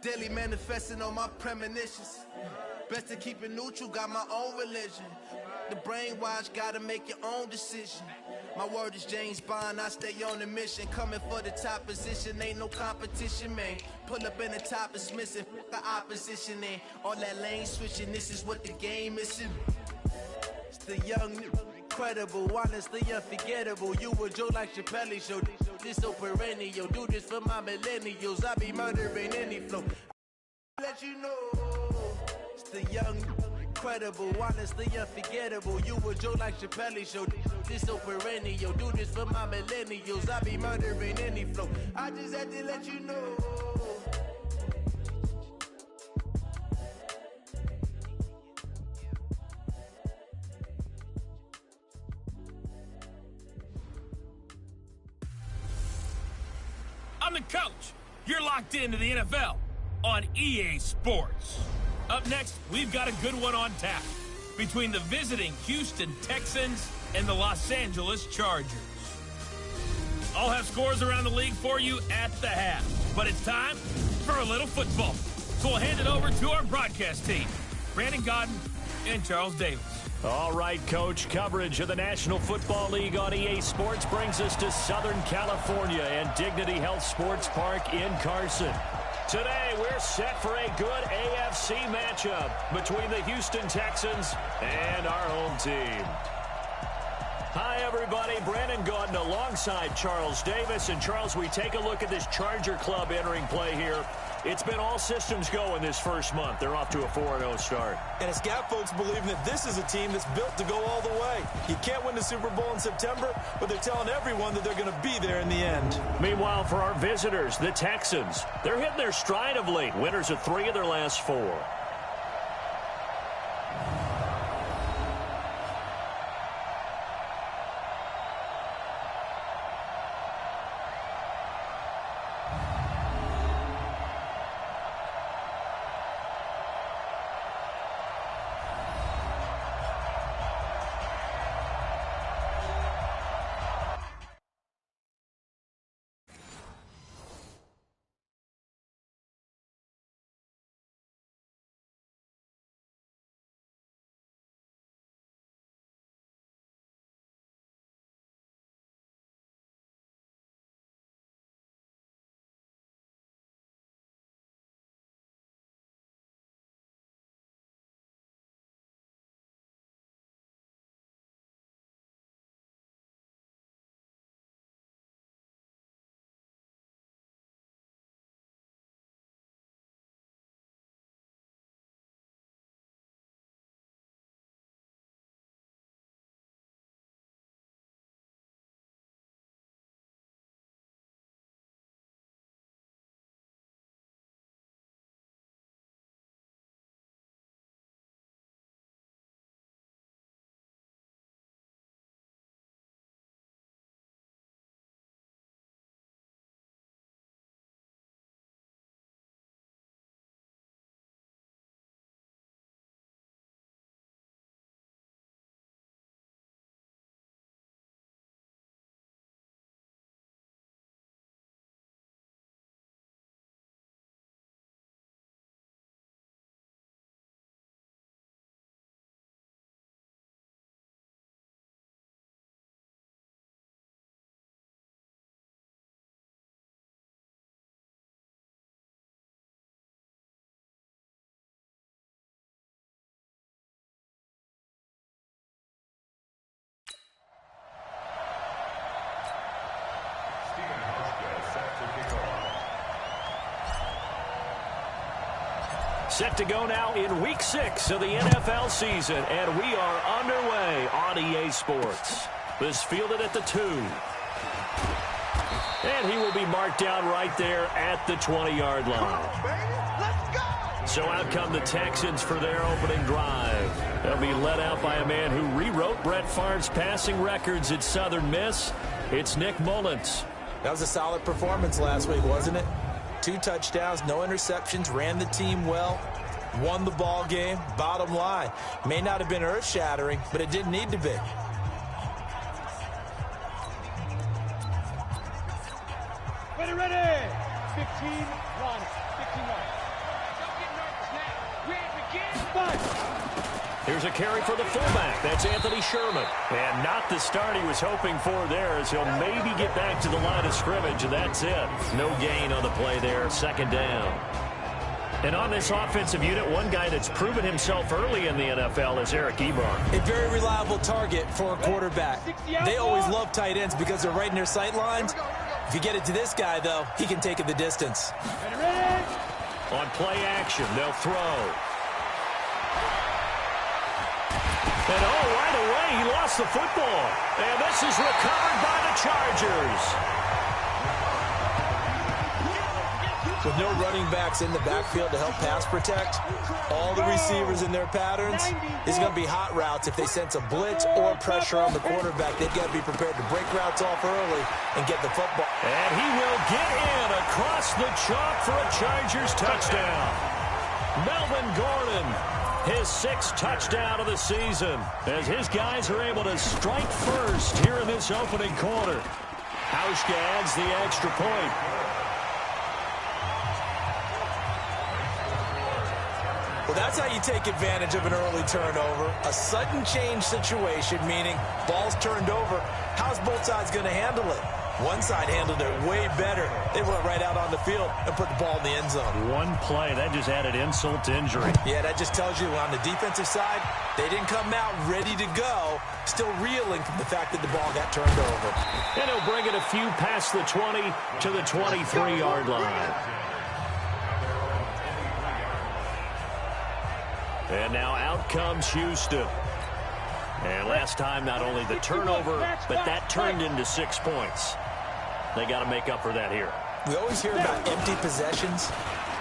Daily manifesting on my premonitions. Best to keep it neutral, got my own religion. The brainwash, gotta make your own decision. My word is James Bond, I stay on a mission. Coming for the top position, ain't no competition, man. Pull up in the top is missing, the opposition, and all that lane switching, this is what the game is. It's the young, incredible, honestly unforgettable. You a Joe like Chappelle show, this so perennial. Do this for my millennials, I be murdering any flow. I'll let you know, it's the young, incredible, honestly unforgettable. You a Joe like Chappelle show, this so perennial. Do this for my millennials, I be murdering any flow. I just had to let you know. I'm the coach. You're locked into the NFL on EA Sports. Up next, we've got a good one on tap between the visiting Houston Texans and the Los Angeles Chargers. I'll have scores around the league for you at the half, but it's time for a little football. So we'll hand it over to our broadcast team, Brandon Godden and Charles Davis. All right, Coach. Coverage of the National Football League on EA Sports brings us to Southern California and Dignity Health Sports Park in Carson. Today, we're set for a good AFC matchup between the Houston Texans and our home team. Hi, everybody. Brandon Gaudin alongside Charles Davis. And, Charles, we take a look at this Charger club entering play here. It's been all systems go in this first month. They're off to a 4-0 start. And it's got folks believing that this is a team that's built to go all the way. You can't win the Super Bowl in September, but they're telling everyone that they're going to be there in the end. Meanwhile, for our visitors, the Texans, they're hitting their stride of late. Winners of 3 of their last 4. Set to go now in Week 6 of the NFL season, and we are underway on EA Sports. This fielded at the 2. And he will be marked down right there at the 20-yard line. So out come the Texans for their opening drive. They'll be led out by a man who rewrote Brett Favre's passing records at Southern Miss. It's Nick Mullins. That was a solid performance last week, wasn't it? 2 touchdowns, no interceptions, ran the team well, won the ball game. Bottom line, may not have been earth-shattering, but it didn't need to be. Ready. 15, run. 15 yards. Here's a carry for the fullback. That's Anthony Sherman. And not the start he was hoping for there, as he'll maybe get back to the line of scrimmage, and that's it. No gain on the play there. Second down. And on this offensive unit, one guy that's proven himself early in the NFL is Eric Ebron. A very reliable target for a quarterback. They always love tight ends because they're right in their sight lines. If you get it to this guy, though, he can take it the distance. On play action, they'll throw. And right away, he lost the football. And this is recovered by the Chargers. With no running backs in the backfield to help pass protect, all the receivers in their patterns, it's going to be hot routes. If they sense a blitz or pressure on the quarterback, they've got to be prepared to break routes off early and get the football. And he will get in across the chalk for a Chargers touchdown. Melvin Gordon, his 6th touchdown of the season, as his guys are able to strike first here in this opening quarter. Hauschka adds the extra point. Well, that's how you take advantage of an early turnover. A sudden change situation, meaning ball's turned over. How's both sides going to handle it? One side handled it way better. They went right out on the field and put the ball in the end zone. One play, that just added insult to injury. Yeah, that just tells you on the defensive side, they didn't come out ready to go, still reeling from the fact that the ball got turned over. And he'll bring it a few past the 20 to the 23-yard line. And now out comes Houston. And last time, not only the turnover, but that turned into 6 points. They got to make up for that here. We always hear about empty possessions,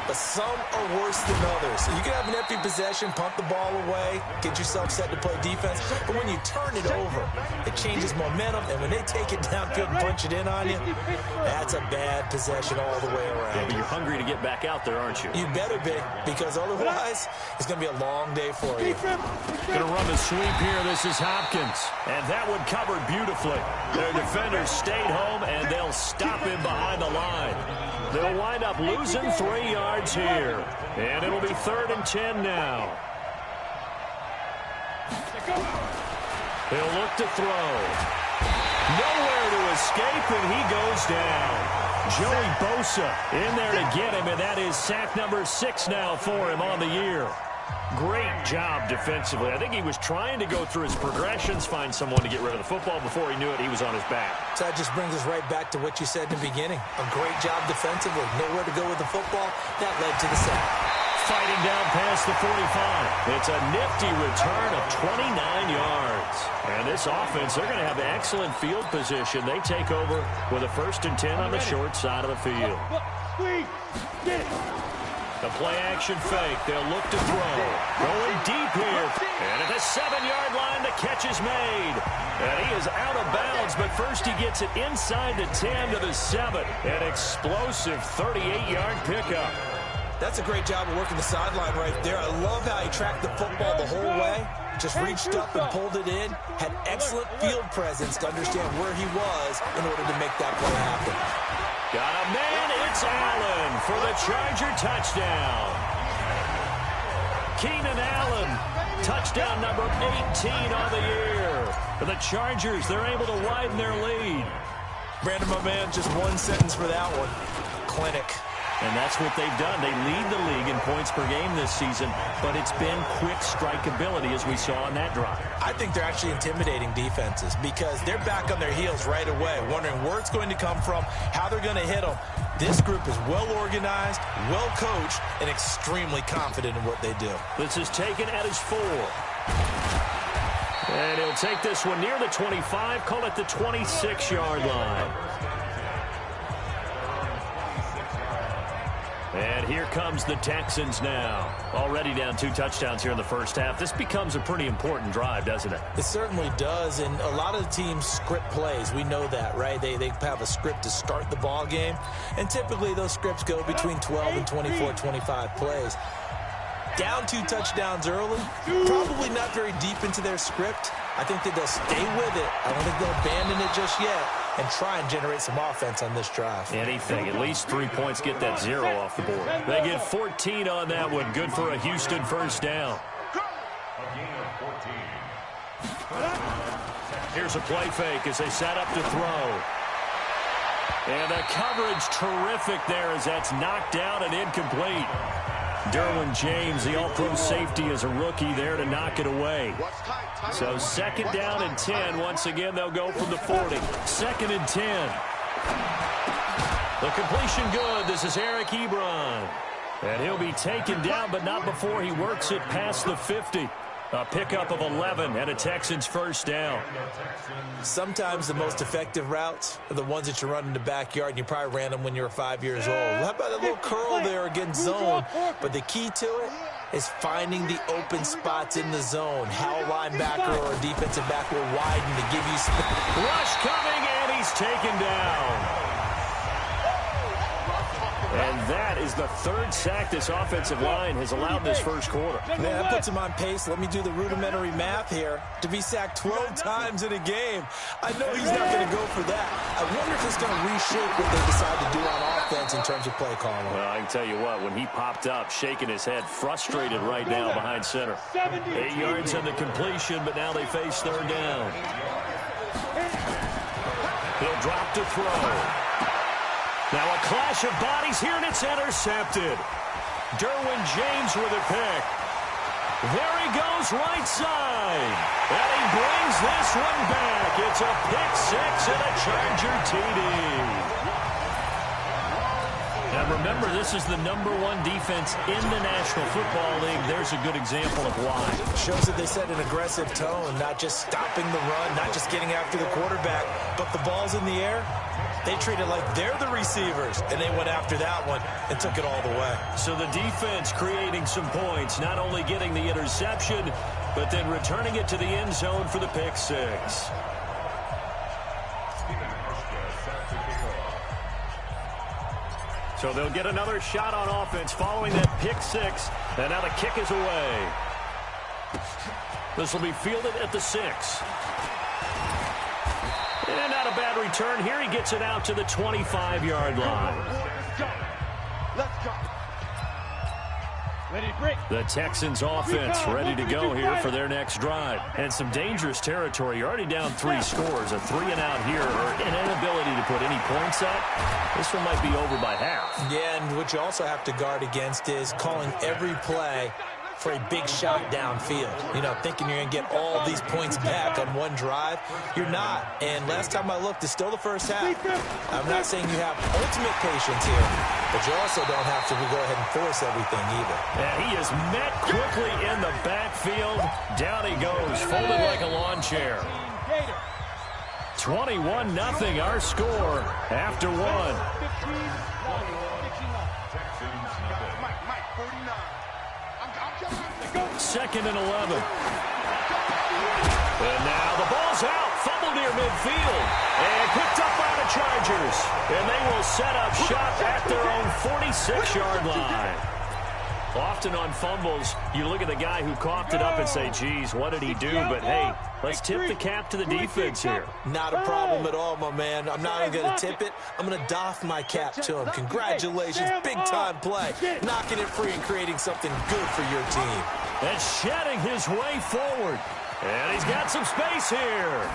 but some are worse than others. You can have an empty possession, pump the ball away, get yourself set to play defense, but when you turn it over, it changes momentum, and when they take it downfield and punch it in on you, that's a bad possession all the way around. Yeah, but you're hungry to get back out there, aren't you? You better be, because otherwise, it's going to be a long day for you. Going to run the sweep here. This is Hopkins, and that one covered beautifully. Their defenders stayed home, and they'll stop him behind the line. They'll wind up losing 3 yards here. And it'll be 3rd and 10 now. He'll look to throw. Nowhere to escape, and he goes down. Joey Bosa in there to get him, and that is sack number 6 now for him on the year. Great job defensively. I think he was trying to go through his progressions, find someone to get rid of the football. Before he knew it, he was on his back. So that just brings us right back to what you said in the beginning. A great job defensively. Nowhere to go with the football. That led to the sack. Fighting down past the 45. It's a nifty return of 29 yards. And this offense, they're going to have excellent field position. They take over with a 1st and 10 on the short side of the field. The play-action fake. They'll look to throw. Going deep here. And at the 7-yard line, the catch is made. And he is out of bounds, but first he gets it inside the 10 to the 7. An explosive 38-yard pickup. That's a great job of working the sideline right there. I love how he tracked the football the whole way. Just reached up and pulled it in. Had excellent field presence to understand where he was in order to make that play happen. Got a man, it's Allen for the Charger touchdown. Keenan Allen, touchdown number 18 on the year. For the Chargers, they're able to widen their lead. Brandon, my man, just one sentence for that one. Clinic. And that's what they've done. They lead the league in points per game this season, but it's been quick strikeability as we saw on that drive. I think they're actually intimidating defenses because they're back on their heels right away, wondering where it's going to come from, how they're going to hit them. This group is well organized, well coached, and extremely confident in what they do. This is taken at his 4. And he'll take this one near the 25, call it the 26-yard line. And here comes the Texans now. Already down 2 touchdowns here in the first half. This becomes a pretty important drive, doesn't it? It certainly does, and a lot of the teams script plays. We know that, right? They have a script to start the ball game, and typically those scripts go between 12 and 24, 25 plays. Down 2 touchdowns early, probably not very deep into their script. I think that they'll stay with it. I don't think they'll abandon it just yet and try and generate some offense on this drive. Anything. At least 3 points, get that 0 off the board. They get 14 on that one. Good for a Houston first down. Here's a play fake as they set up to throw. And the coverage terrific there as that's knocked down and incomplete. Derwin James, the all-pro safety, is a rookie there to knock it away. So second down and 10. Once again, they'll go from the 40. Second and 10. The completion good. This is Eric Ebron. And he'll be taken down, but not before he works it past the 50. A pickup of 11 and a Texans first down. Sometimes the most effective routes are the ones that you run in the backyard, and you probably ran them when you were 5 years old. How about a little curl there against zone? But the key to it is finding the open spots in the zone. How a linebacker or a defensive back will widen to give you space. Rush coming, and he's taken down. And that is the third sack this offensive line has allowed this first quarter. Man, that puts him on pace. Let me do the rudimentary math here. To be sacked 12 times in a game, I know he's not going to go for that. I wonder if it's going to reshape what they decide to do on offense in terms of play calling. Well, I can tell you what, when he popped up, shaking his head, frustrated right now behind center. 8 yards on the completion, but now they face third down. He'll drop to throw. Now a clash of bodies here, and it's intercepted. Derwin James with a pick. There he goes right side. And he brings this one back. It's a pick six and a Charger TD. Now remember, this is the #1 defense in the National Football League. There's a good example of why. Shows that they set an aggressive tone, not just stopping the run, not just getting after the quarterback, but the ball's in the air. They treat it like they're the receivers, and they went after that one and took it all the way. So the defense creating some points, not only getting the interception, but then returning it to the end zone for the pick six. So they'll get another shot on offense following that pick six, and now the kick is away. This will be fielded at the 6. And not a bad return here. He gets it out to the 25-yard line. Let's go. Ready to break. The Texans offense ready to go here for their next drive. And some dangerous territory. You're already down 3 scores. A 3-and-out here, or an inability to put any points up. This one might be over by half. Yeah, and what you also have to guard against is calling every play for a big shot downfield. You know, thinking you're going to get all these points back on one drive. You're not. And last time I looked, it's still the first half. I'm not saying you have ultimate patience here, but you also don't have to go ahead and force everything either. And he is met quickly in the backfield. Down he goes, folded like a lawn chair. 21-0 our score after 1. Second and 11. And now the ball's out. Fumble near midfield. And picked up by the Chargers. And they will set up shop at their own 46-yard line. Often on fumbles, you look at the guy who coughed it up and say, geez, what did he do? But, hey, let's tip the cap to the defense here. Not a problem at all, my man. I'm not even going to tip it. I'm going to doff my cap to him. Congratulations. Big-time play. Knocking it free and creating something good for your team. And shedding his way forward. And he's got some space here.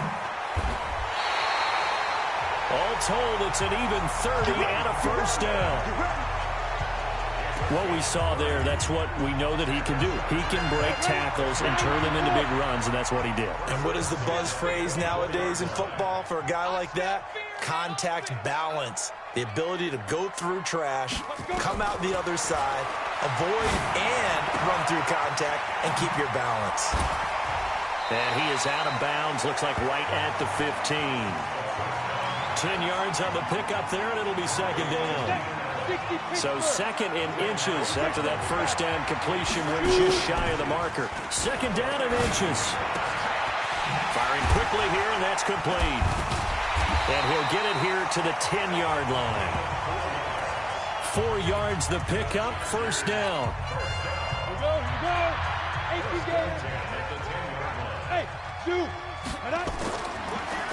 All told, it's an even 30 and a first down. What we saw there, that's what we know that he can do. He can break tackles and turn them into big runs, and that's what he did. And what is the buzz phrase nowadays in football for a guy like that? Contact balance. The ability to go through trash, come out the other side, avoid and run through contact, and keep your balance. And he is out of bounds, looks like right at the 15. 10 yards on the pickup there, and it'll be second down. So second in inches after that first down completion went just shy of the marker. Second down in inches. Firing quickly here, and that's complete. And he'll get it here to the 10-yard line. 4 yards the pickup, first down. Here we go. Hey, shoot.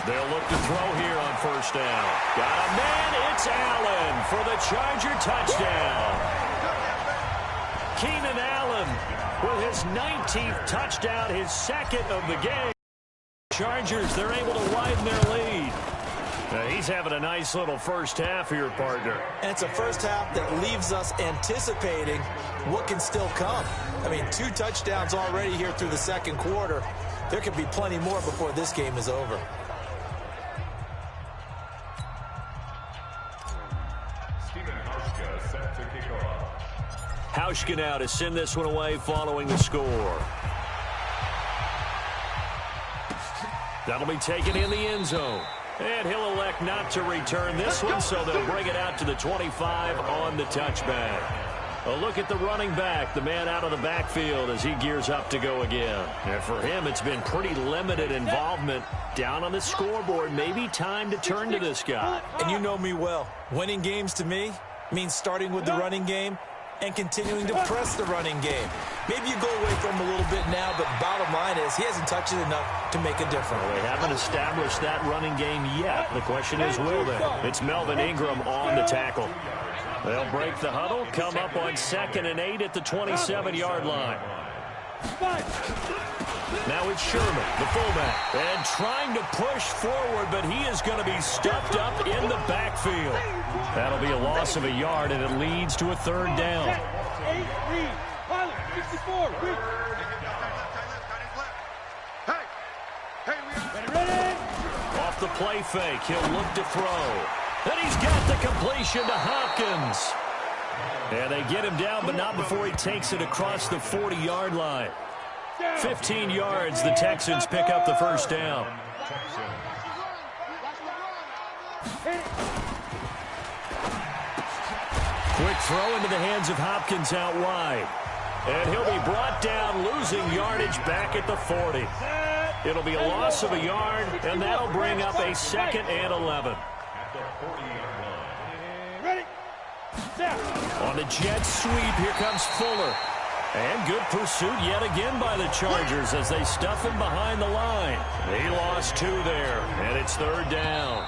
They'll look to throw here on first down. Got a man, it's Allen for the Charger touchdown. Keenan Allen with his 19th touchdown, his second of the game. Chargers, they're able to widen their lead. He's having a nice little first half here, partner. And it's a first half that leaves us anticipating what can still come. I mean, 2 touchdowns already here through the second quarter. There could be plenty more before this game is over. Hauschka now to send this one away following the score. That'll be taken in the end zone. And he'll elect not to return this one, so they'll bring it out to the 25 on the touchback. A look at the running back, the man out of the backfield as he gears up to go again. And for him, it's been pretty limited involvement down on the scoreboard. Maybe time to turn to this guy. And you know me well. Winning games to me means starting with the running game and continuing to press the running game. Maybe you go away from him a little bit now, but bottom line is he hasn't touched it enough to make a difference. Well, they haven't established that running game yet. The question is, will they? It's Melvin Ingram on the tackle. They'll break the huddle, come up on 2nd and 8 at the 27-yard line. Now it's Sherman, the fullback, and trying to push forward, but he is going to be stuffed up in the backfield. That'll be a loss of a yard, and it leads to a 3rd down. Off the play fake, he'll look to throw. And he's got the completion to Hopkins. And they get him down, but not before he takes it across the 40-yard line. 15 yards, the Texans pick up the first down. Quick throw into the hands of Hopkins out wide. And he'll be brought down, losing yardage back at the 40. It'll be a loss of a yard, and that'll bring up a 2nd and 11. On the jet sweep, here comes Fuller. And good pursuit yet again by the Chargers as they stuff him behind the line. He lost 2 there, and it's 3rd down.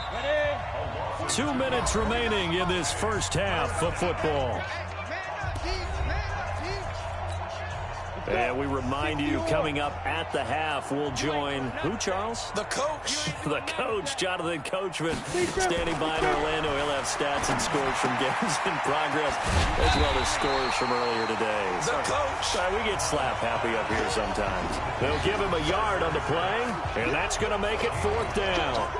2 minutes remaining in this first half of football. And we remind you, coming up at the half, we'll join who, Charles? The coach. The coach, Jonathan Coachman, standing by in Orlando. He'll have stats and scores from games in progress, as well as scores from earlier today. The coach. We get slap happy up here sometimes. They'll give him a yard on the play, and that's going to make it 4th down.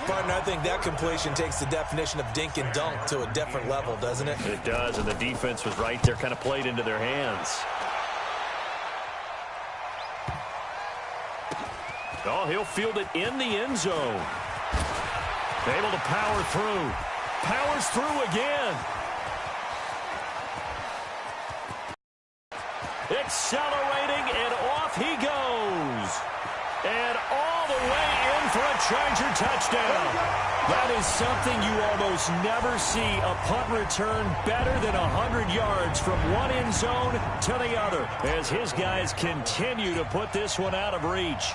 Partner, I think that completion takes the definition of dink and dunk to a different level, doesn't it? It does, and the defense was right there, kind of played into their hands. Oh, he'll field it in the end zone. Able to power through. Powers through again. Accelerating, and off he goes. And all the way in for a Charger touchdown. That is something you almost never see. A punt return better than 100 yards from one end zone to the other, as his guys continue to put this one out of reach.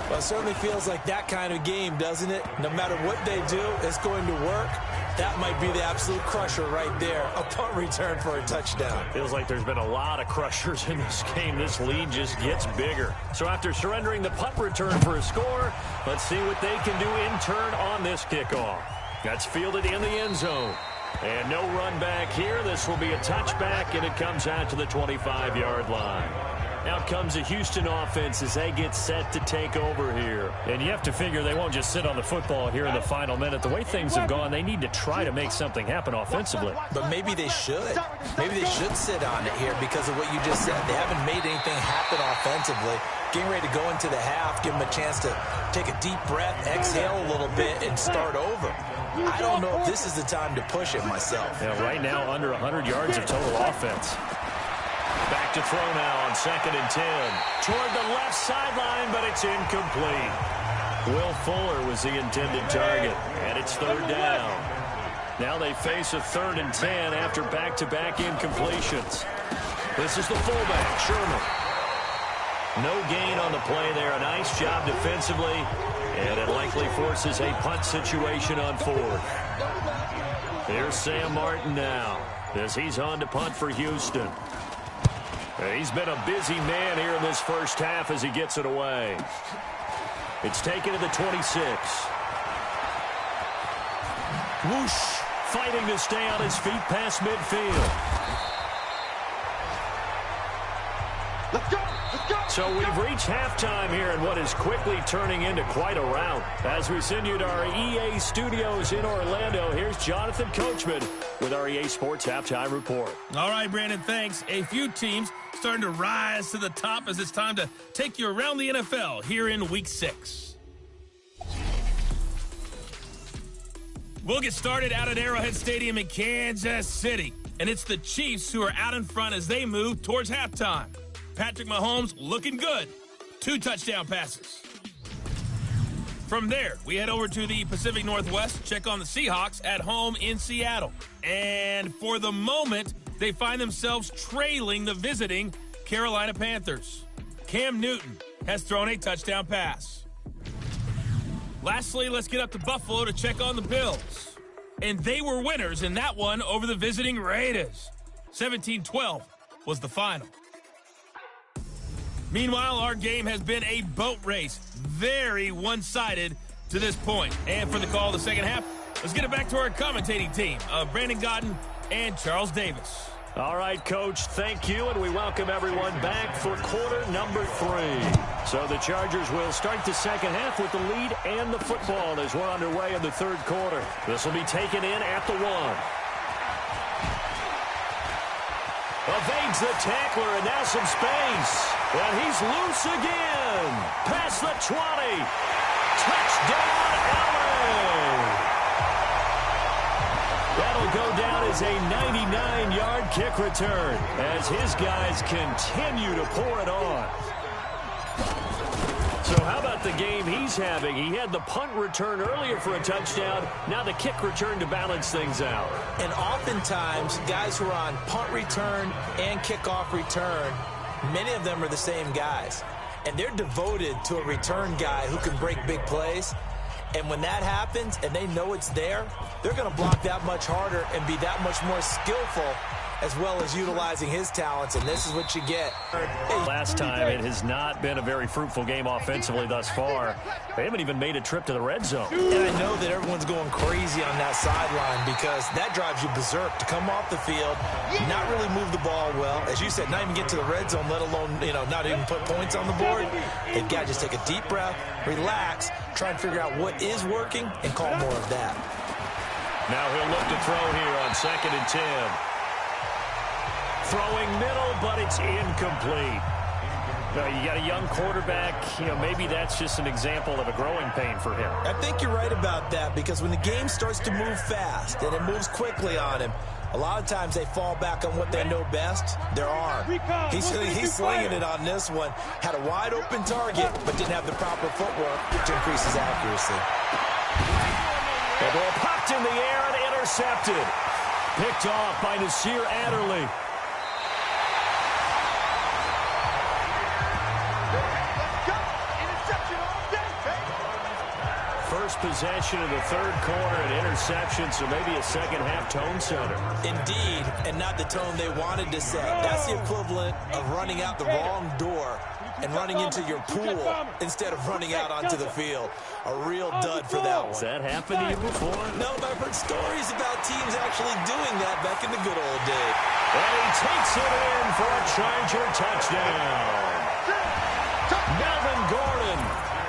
Well, it certainly feels like that kind of game, doesn't it? No matter what they do, it's going to work. That might be the absolute crusher right there. A punt return for a touchdown. Feels like there's been a lot of crushers in this game. This lead just gets bigger. So after surrendering the punt return for a score, let's see what they can do in turn on this kickoff. That's fielded in the end zone. And no run back here. This will be a touchback, and it comes out to the 25-yard line. Out comes the Houston offense as they get set to take over here. And you have to figure they won't just sit on the football here in the final minute. The way things have gone, they need to try to make something happen offensively. But maybe they should. Maybe they should sit on it here because of what you just said. They haven't made anything happen offensively. Getting ready to go into the half, give them a chance to take a deep breath, exhale a little bit, and start over. I don't know if this is the time to push it myself. Yeah, right now, under 100 yards of total offense. Back to throw now on 2nd and 10. Toward the left sideline, but it's incomplete. Will Fuller was the intended target, and it's 3rd down. Now they face a 3rd and 10 after back-to-back incompletions. This is the fullback, Sherman. No gain on the play there. A nice job defensively, and it likely forces a punt situation on 4th. Here's Sam Martin now as he's on to punt for Houston. He's been a busy man here in this first half as he gets it away. It's taken to the 26. Whoosh! Fighting to stay on his feet past midfield. Let's go! Let's go! So we've reached halftime here in what is quickly turning into quite a rout. As we send you to our EA studios in Orlando, here's Jonathan Coachman with our EA Sports Halftime Report. All right, Brandon, thanks. A few teams starting to rise to the top as it's time to take you around the NFL here in Week 6. We'll get started out at Arrowhead Stadium in Kansas City. And it's the Chiefs who are out in front as they move towards halftime. Patrick Mahomes looking good. 2 touchdown passes. From there, we head over to the Pacific Northwest, check on the Seahawks at home in Seattle. And for the moment, they find themselves trailing the visiting Carolina Panthers. Cam Newton has thrown a touchdown pass. Lastly, let's get up to Buffalo to check on the Bills. And they were winners in that one over the visiting Raiders. 17-12 was the final. Meanwhile, our game has been a boat race. Very one-sided to this point. And for the call of the second half, let's get it back to our commentating team of Brandon Godden and Charles Davis. All right, Coach, thank you, and we welcome everyone back for quarter number 3. So the Chargers will start the second half with the lead and the football as we're underway in the third quarter. This will be taken in at the 1. Evades the tackler, and now some space. And he's loose again. Past the 20. Touchdown, LA. That'll go down as a 99-yard kick return as his guys continue to pour it on. So how about the game he's having? He had the punt return earlier for a touchdown. Now the kick return to balance things out. And oftentimes, guys who are on punt return and kickoff return, many of them are the same guys. And they're devoted to a return guy who can break big plays. And when that happens and they know it's there, they're going to block that much harder and be that much more skillful, as well as utilizing his talents, and this is what you get. Last time, it has not been a very fruitful game offensively thus far. They haven't even made a trip to the red zone. And I know that everyone's going crazy on that sideline because that drives you berserk to come off the field, not really move the ball well. As you said, not even get to the red zone, let alone, not even put points on the board. They've got to just take a deep breath, relax, try and figure out what is working, and call more of that. Now he'll look to throw here on 2nd and 10. Throwing middle, but it's incomplete. You got a young quarterback. Maybe that's just an example of a growing pain for him. I think you're right about that because when the game starts to move fast and it moves quickly on him, a lot of times they fall back on what they know best, their arm. He's slinging it on this one. Had a wide open target, but didn't have the proper footwork to increase his accuracy. The ball popped in the air and intercepted. Picked off by Nasir Adderley. First possession of the third quarter, an interception, so maybe a second-half tone setter. Indeed, and not the tone they wanted to set. That's the equivalent of running out the wrong door and running into your pool instead of running out onto the field. A real dud for that one. Has that happened to you before? No, but I've heard stories about teams actually doing that back in the good old days. And he takes it in for a Charger touchdown. Melvin Gordon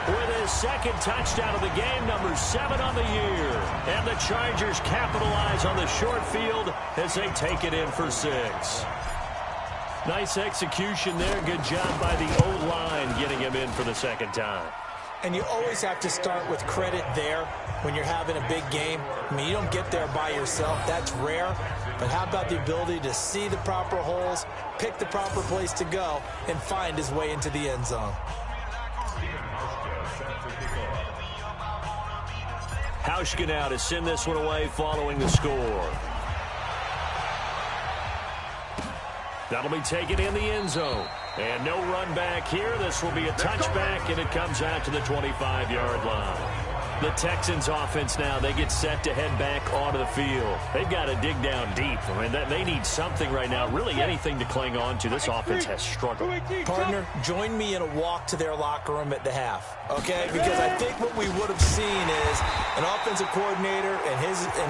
with his second touchdown of the game, number 7 on the year. And the Chargers capitalize on the short field as they take it in for 6. Nice execution there. Good job by the O-line getting him in for the second time. And you always have to start with credit there when you're having a big game. I mean, you don't get there by yourself. That's rare. But how about the ability to see the proper holes, pick the proper place to go, and find his way into the end zone? Hauschka now to send this one away following the score. That'll be taken in the end zone. And no run back here. This will be a touchback, and it comes out to the 25-yard line. The Texans offense now, they get set to head back onto the field. They've got to dig down deep. I mean, they need something right now, really anything to cling on to. This offense has struggled. Partner, join me in a walk to their locker room at the half, okay? Because I think what we would have seen is an offensive coordinator and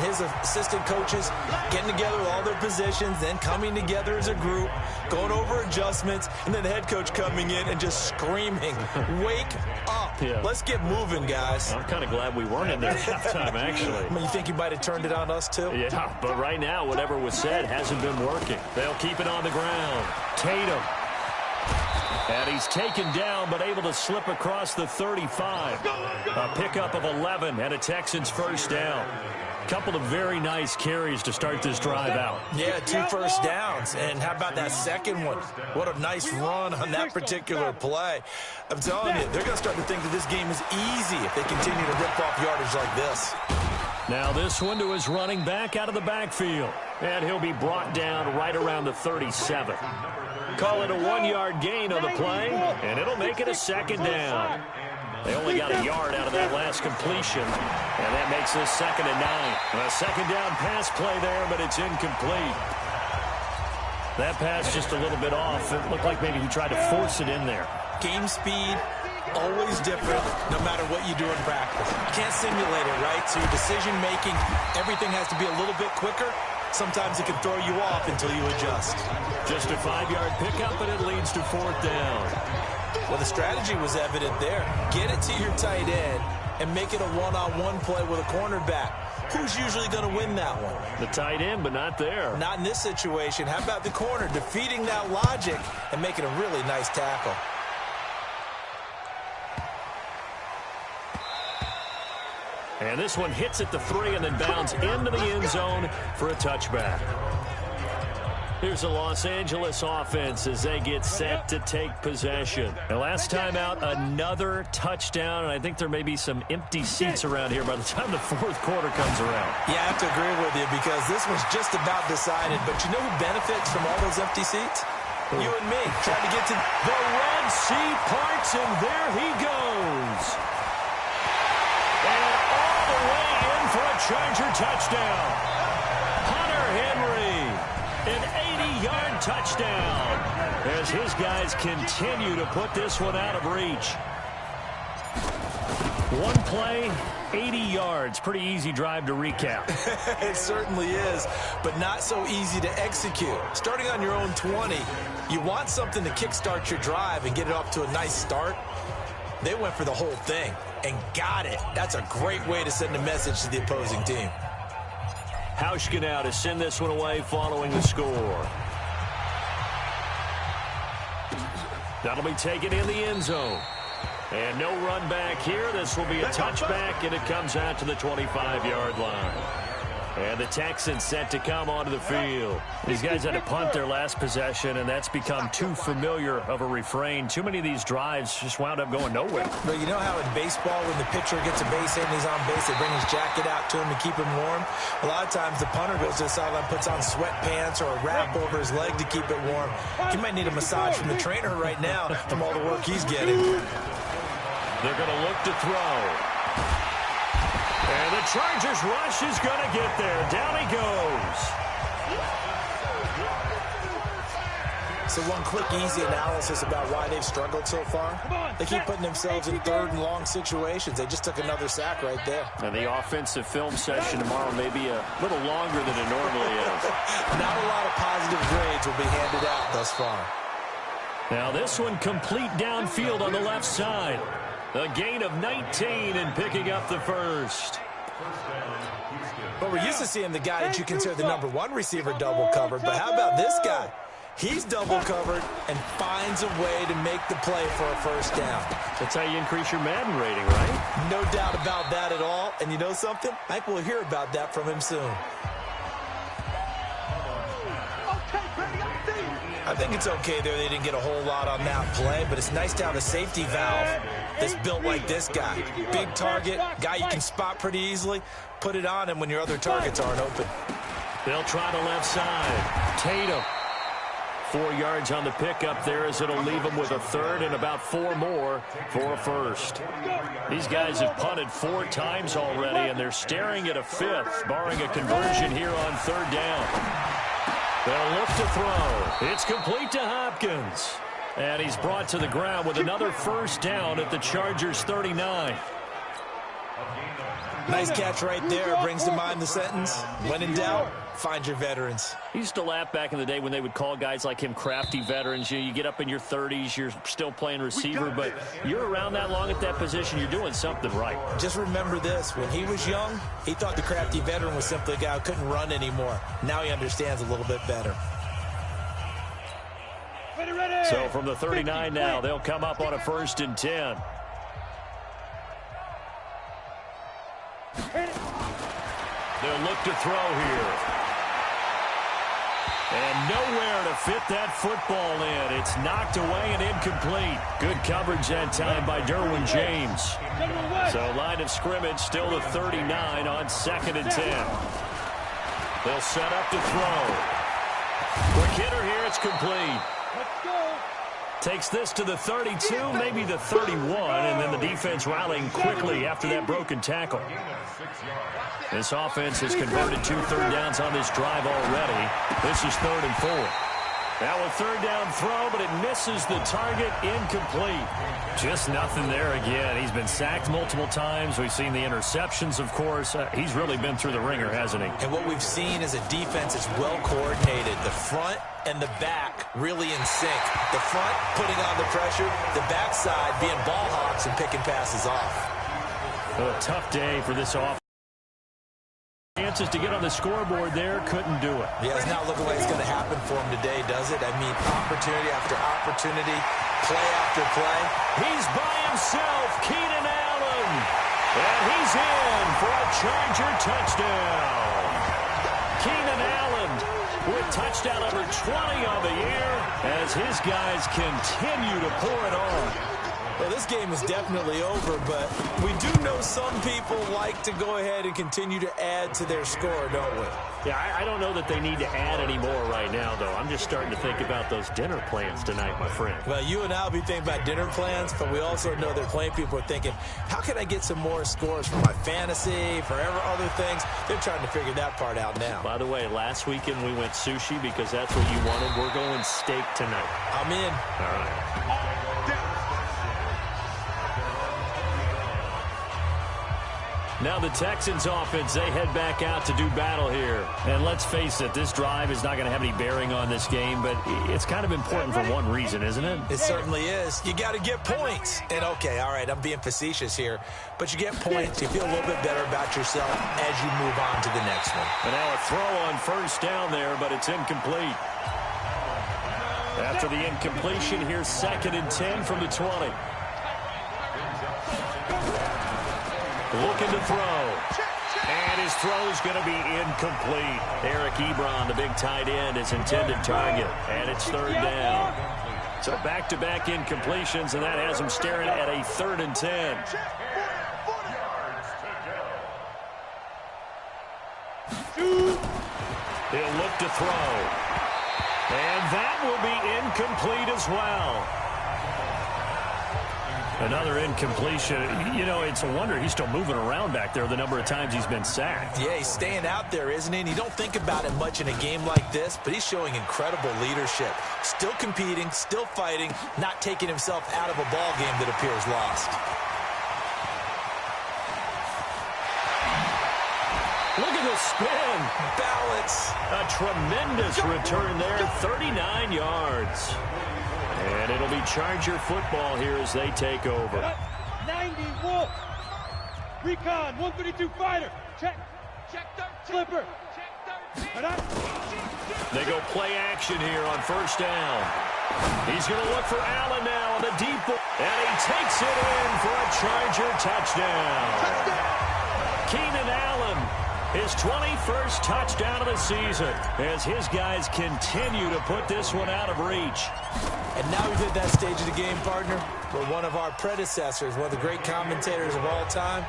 his assistant coaches getting together with all their positions, then coming together as a group, going over adjustments, and then the head coach coming in and just screaming, wake up. Yeah. Let's get moving, guys. I'm kind of glad we weren't in there at halftime, actually. I mean, you think you might have turned it on us, too? Yeah, but right now, whatever was said hasn't been working. They'll keep it on the ground. Tatum. And he's taken down, but able to slip across the 35. A pickup of 11 and a Texans first down. Couple of very nice carries to start this drive out. Yeah, 2 first downs. And how about that second one? What a nice run on that particular play. I'm telling you, they're going to start to think that this game is easy if they continue to rip off yardage like this. Now this one to his running back out of the backfield. And he'll be brought down right around the 37. Call it a 1-yard gain on the play, and it'll make it a second down. They only got a yard out of that last completion, and that makes this 2nd and 9. A second down pass play there, but it's incomplete. That pass just a little bit off. It looked like maybe he tried to force it in there. Game speed, always different, no matter what you do in practice. You can't simulate it, right? So your decision-making, everything has to be a little bit quicker. Sometimes it can throw you off until you adjust. Just a 5-yard pickup, and it leads to 4th down. Well, the strategy was evident there. Get it to your tight end and make it a one-on-one play with a cornerback. Who's usually going to win that one? The tight end, but not there. Not in this situation. How about the corner defeating that logic and making a really nice tackle? And this one hits at the 3 and then bounds into the end zone for a touchback. Here's the Los Angeles offense as they get set to take possession. And last time out, another touchdown, and I think there may be some empty seats around here by the time the 4th quarter comes around. Yeah, I have to agree with you because this one's just about decided. But you know who benefits from all those empty seats? You and me, trying to get to the Red Sea parts, and there he goes. And all the way in for a Charger touchdown. Hunter Henry, an 80-yard touchdown as his guys continue to put this one out of reach. One play, 80 yards. Pretty easy drive to recap. It certainly is, but not so easy to execute. Starting on your own 20, you want something to kickstart your drive and get it off to a nice start. They went for the whole thing and got it. That's a great way to send a message to the opposing team. Hauschka now to send this one away following the score. That'll be taken in the end zone. And no run back here. This will be a touchback, and it comes out to the 25-yard line. And the Texans set to come onto the field. These guys had to punt their last possession, and that's become too familiar of a refrain. Too many of these drives just wound up going nowhere. But you know how in baseball, when the pitcher gets a base hit and he's on base, they bring his jacket out to him to keep him warm? A lot of times the punter goes to the sideline, puts on sweatpants or a wrap over his leg to keep it warm. He might need a massage from the trainer right now from all the work he's getting. They're going to look to throw. And the Chargers rush is going to get there. Down he goes. So one quick, easy analysis about why they've struggled so far. They keep putting themselves in 3rd and long situations. They just took another sack right there. And the offensive film session tomorrow may be a little longer than it normally is. Not a lot of positive grades will be handed out thus far. Now this one complete downfield on the left side. A gain of 19 and picking up the first. Well, we're used to seeing the guy that you consider the #1 receiver double covered, but how about this guy? He's double covered and finds a way to make the play for a first down. That's how you increase your Madden rating, right? No doubt about that at all. And you know something? I think we'll hear about that from him soon. I think it's okay there. They didn't get a whole lot on that play, but it's nice to have a safety valve that's built like this guy. Big target, guy you can spot pretty easily. Put it on him when your other targets aren't open. They'll try the left side. Tatum 4 yards on the pickup there, as it'll leave them with a third and about 4 more for a first. These guys have punted 4 times already, and they're staring at a 5th, barring a conversion here on 3rd down. They'll look to throw. It's complete to Hopkins. And he's brought to the ground with another first down at the Chargers' 39. Nice catch right there. Brings to mind the sentence, when in doubt, find your veterans. He used to laugh back in the day when they would call guys like him crafty veterans. You get up in your 30s, you're still playing receiver, but you're around that long at that position, you're doing something right. Just remember this. When he was young, he thought the crafty veteran was simply a guy who couldn't run anymore. Now he understands a little bit better. So from the 39 now, they'll come up on a 1st and 10. They'll look to throw here. And nowhere to fit that football in. It's knocked away and incomplete. Good coverage that time by Derwin James. So line of scrimmage still the 39 on 2nd and 10. They'll set up to throw. Quick hitter here, it's complete. Takes this to the 32, maybe the 31, and then the defense rallying quickly after that broken tackle. This offense has converted 2 third downs on this drive already. This is 3rd and 4. Now a 3rd down throw, but it misses the target, incomplete. Just nothing there again. He's been sacked multiple times. We've seen the interceptions, of course. He's really been through the ringer, hasn't he? And what we've seen is a defense that's well coordinated. The front and the back really in sync. The front putting on the pressure, the backside being ball hawks and picking passes off. A tough day for this offense. Chances to get on the scoreboard there, couldn't do it. Yeah, it's not looking like it's going to happen for him today, does it? I mean, opportunity after opportunity, play after play. He's by himself, Keenan Allen. And he's in for a Charger touchdown. Keenan Allen with touchdown number 20 on the year as his guys continue to pour it on. Well, this game is definitely over, but we do know some people like to go ahead and continue to add to their score, don't we? Yeah, I don't know that they need to add any more right now, though. I'm just starting to think about those dinner plans tonight, my friend. Well, you and I will be thinking about dinner plans, but we also know that plenty of people are thinking, how can I get some more scores for my fantasy, for other things? They're trying to figure that part out now. By the way, last weekend we went sushi because that's what you wanted. We're going steak tonight. I'm in. All right. Now the Texans offense, they head back out to do battle here. And let's face it, this drive is not going to have any bearing on this game, but it's kind of important for one reason, isn't it? It certainly is. You got to get points. And okay, all right, I'm being facetious here, but you get points, you feel a little bit better about yourself as you move on to the next one. And now a throw on 1st down there, but it's incomplete. After the incompletion, here's 2nd and 10 from the 20. Looking to throw. And his throw is going to be incomplete. Eric Ebron, the big tight end, his intended target. And it's 3rd down. So back-to-back incompletions, and that has him staring at a 3rd and 10. He'll look to throw. And that will be incomplete as well. Another incompletion. You know, it's a wonder he's still moving around back there the number of times he's been sacked. Yeah, he's staying out there, isn't he? And you don't think about it much in a game like this, but he's showing incredible leadership. Still competing, still fighting, not taking himself out of a ball game that appears lost. Look at the spin. Balance. A tremendous return there, 39 yards. And it'll be Charger football here as they take over. 91. Recon, 132 fighter. Check. Check 13. Flipper. Check 13. They go play action here on 1st down. He's going to look for Allen now on the deep ball. And he takes it in for a Charger touchdown. Keenan Allen, his 21st touchdown of the season as his guys continue to put this one out of reach. And now we've hit that stage of the game, partner, where one of our predecessors, one of the great commentators of all time,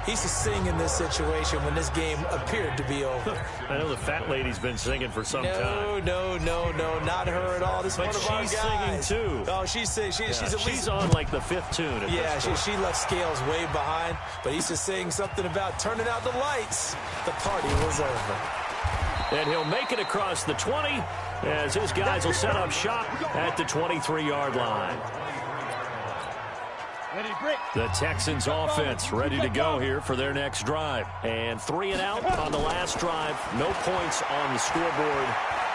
He used to sing in this situation when this game appeared to be over. I know the fat lady's been singing for some time. No, not her at all. This is one of our guys. But she's singing, too. Oh, she's at least... She's on, like, the 5th tune. Yeah, she left Scales way behind, but he used to sing something about turning out the lights. The party was over. And he'll make it across the 20 as his guys will set up shop at the 23-yard line. The Texans offense ready to go here for their next drive. And 3 and out on the last drive. No points on the scoreboard.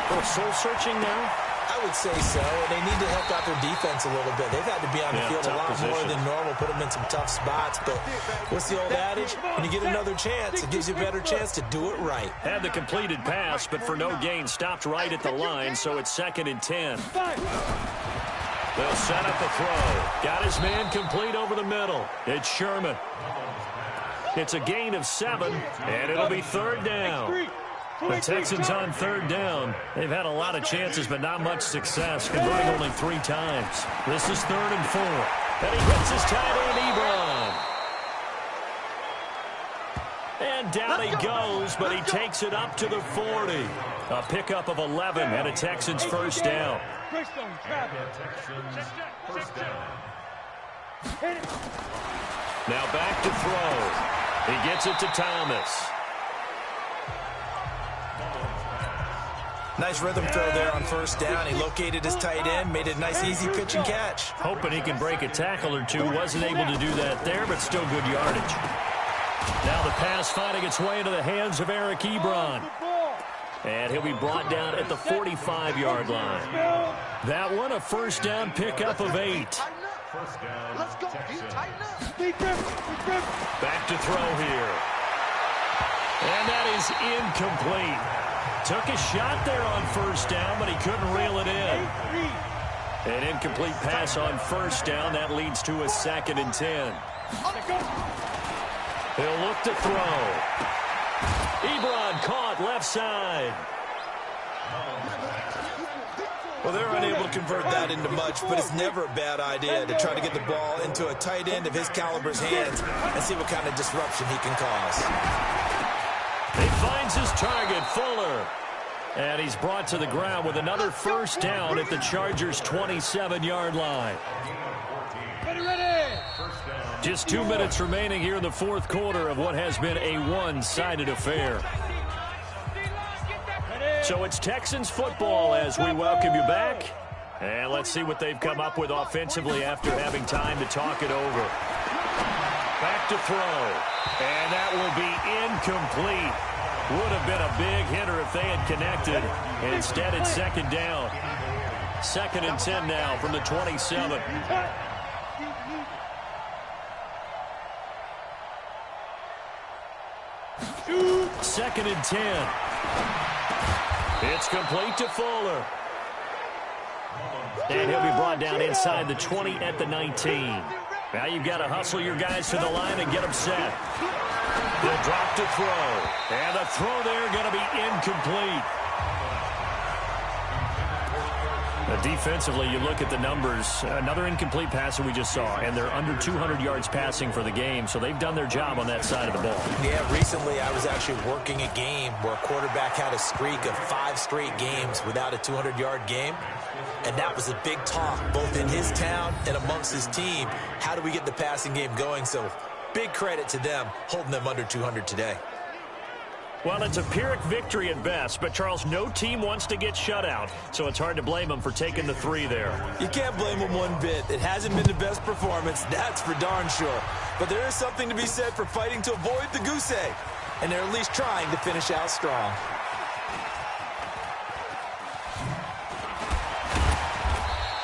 Oh, soul-searching now? I would say so. They need to help out their defense a little bit. They've had to be on the field a lot more than normal, put them in some tough spots. But what's the old adage? When you get another chance, it gives you a better chance to do it right. Had the completed pass, but for no gain, stopped right at the line, so it's 2nd and 10. They'll set up the throw. Got his man complete over the middle. It's Sherman. It's a gain of 7, and it'll be 3rd down. The Texans on 3rd down. They've had a lot of chances, but not much success, converting only 3 times. This is 3rd and 4. And he hits his tight end, Ebron. And down he goes, but he takes it up to the 40. A pickup of 11 and a Texans first down. Now back to throw. He gets it to Thomas. Nice rhythm throw there on 1st down. He located his tight end, made it a nice, easy pitch and catch. Hoping he can break a tackle or two. Wasn't able to do that there, but still good yardage. Now the pass finding its way into the hands of Eric Ebron. And he'll be brought down at the 45-yard line. That one, a 1st down pickup of 8. Let's go. Back to throw here. And that is incomplete. Took a shot there on 1st down, but he couldn't reel it in. An incomplete pass on 1st down. That leads to a 2nd and 10. He'll look to throw. Ebron caught left side. Well, they're unable to convert that into much, but it's never a bad idea to try to get the ball into a tight end of his caliber's hands and see what kind of disruption he can cause. He finds his target, Fuller. And he's brought to the ground with another 1st down at the Chargers' 27-yard line. Just 2 minutes remaining here in the 4th quarter of what has been a one-sided affair. So it's Texans football as we welcome you back. And let's see what they've come up with offensively after having time to talk it over. Back to throw. And that will be incomplete. Would have been a big hitter if they had connected. Instead, it's 2nd down. 2nd and 10 now from the 27. 2nd and 10. It's complete to Fuller. And he'll be brought down inside the 20 at the 19. Now you've got to hustle your guys to the line and get them set. They'll drop to throw. And the throw there going to be incomplete. Defensively, you look at the numbers. Another incomplete pass that we just saw, and they're under 200 yards passing for the game, so they've done their job on that side of the ball. Yeah, recently I was actually working a game where a quarterback had a streak of 5 straight games without a 200-yard game, and that was a big talk, both in his town and amongst his team. How do we get the passing game going? So big credit to them holding them under 200 today. Well, it's a Pyrrhic victory at best, but, Charles, no team wants to get shut out, so it's hard to blame them for taking the 3 there. You can't blame them one bit. It hasn't been the best performance, that's for darn sure. But there is something to be said for fighting to avoid the goose egg, and they're at least trying to finish out strong.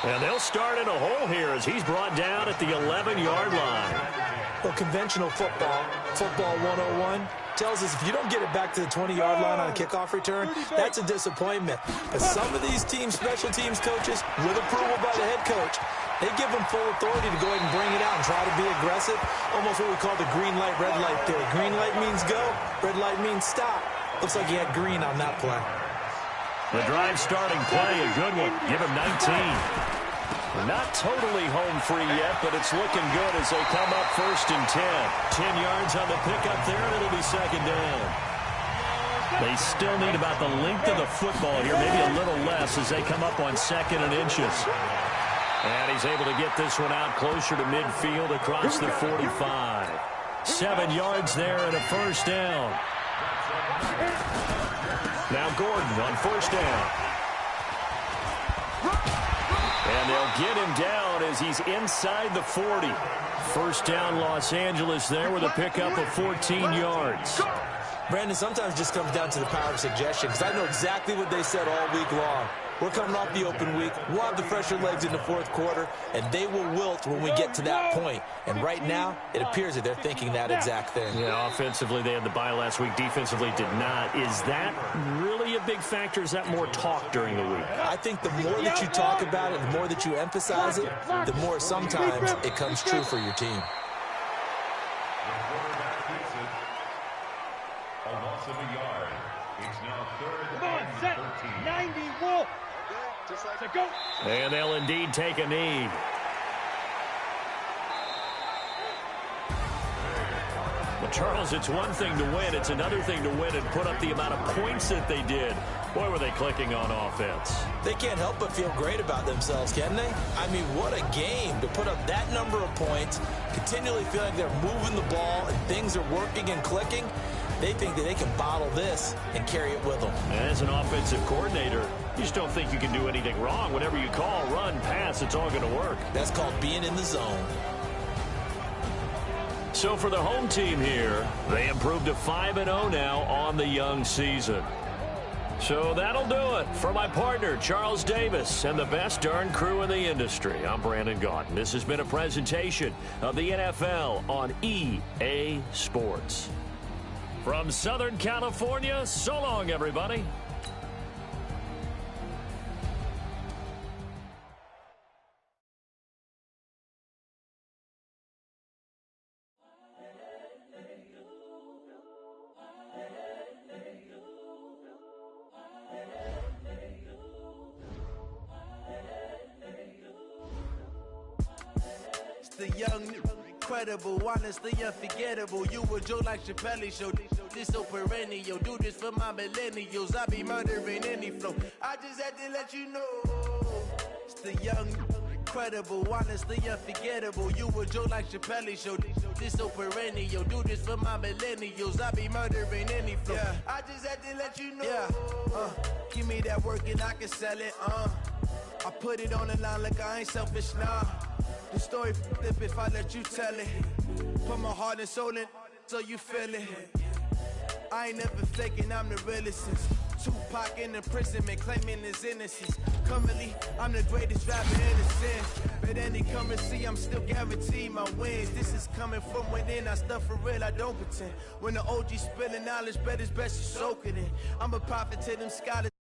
And they'll start in a hole here as he's brought down at the 11-yard line. Well, conventional football 101, tells us if you don't get it back to the 20-yard line on a kickoff return, that's a disappointment. But some of these teams, special teams coaches, with approval by the head coach, they give them full authority to go ahead and bring it out and try to be aggressive, almost what we call the green light, red light theory. Green light means go, red light means stop. Looks like he had green on that play. The drive starting play, a good one. Give him 19. Not totally home free yet, but it's looking good as they come up 1st and 10. 10 yards on the pickup there, and it'll be 2nd down. They still need about the length of the football here, maybe a little less as they come up on 2nd and inches. And he's able to get this one out closer to midfield across the 45. 7 yards there and a 1st down. Now Gordon on 1st down. And they'll get him down as he's inside the 40. 1st down Los Angeles there with a pickup of 14 yards. Brandon, sometimes it just comes down to the power of suggestion, because I know exactly what they said all week long. We're coming off the open week. We'll have the fresher legs in the 4th quarter, and they will wilt when we get to that point. And right now, it appears that they're thinking that exact thing. Yeah, offensively, they had the bye last week. Defensively, did not. Is that really a big factor? Is that more talk during the week? I think the more that you talk about it, the more that you emphasize it, the more sometimes it comes true for your team. A loss of a yard. It's now 3rd Come on, and set. 13. 90 Wolf. So go. And they'll indeed take a knee. Well, Charles, it's one thing to win. It's another thing to win and put up the amount of points that they did. Boy, were they clicking on offense. They can't help but feel great about themselves, can they? I mean, what a game to put up that number of points, continually feeling like they're moving the ball and things are working and clicking. They think that they can bottle this and carry it with them. And as an offensive coordinator, you just don't think you can do anything wrong. Whatever you call, run, pass, it's all going to work. That's called being in the zone. So for the home team here, they improved to 5-0 now on the young season. So that'll do it. For my partner, Charles Davis, and the best darn crew in the industry, I'm Brandon Gaudin. This has been a presentation of the NFL on EA Sports. From Southern California, so long, everybody. It's the young, incredible, honestly unforgettable. You a Joe like Chappelle show. This so perennial. Do this for my millennials. I be murdering any flow. I just had to let you know. It's the young, incredible, honestly unforgettable. You a Joe like Chappelle show. This so perennial. Do this for my millennials. I be murdering any flow. Yeah. I just had to let you know. Yeah. Give me that work and I can sell it. I put it on the line like I ain't selfish, nah. The story flip if I let you tell it. Put my heart and soul in so you feel it. I ain't never faking, I'm the realest since Tupac in imprisonment, claiming his innocence. Currently, I'm the greatest rapper in the sin. But any currency, I'm still guaranteed my wins. This is coming from within, I stuff for real, I don't pretend. When the OG spilling knowledge, bet it's best you soak it in. I'm a prophet to them scholars.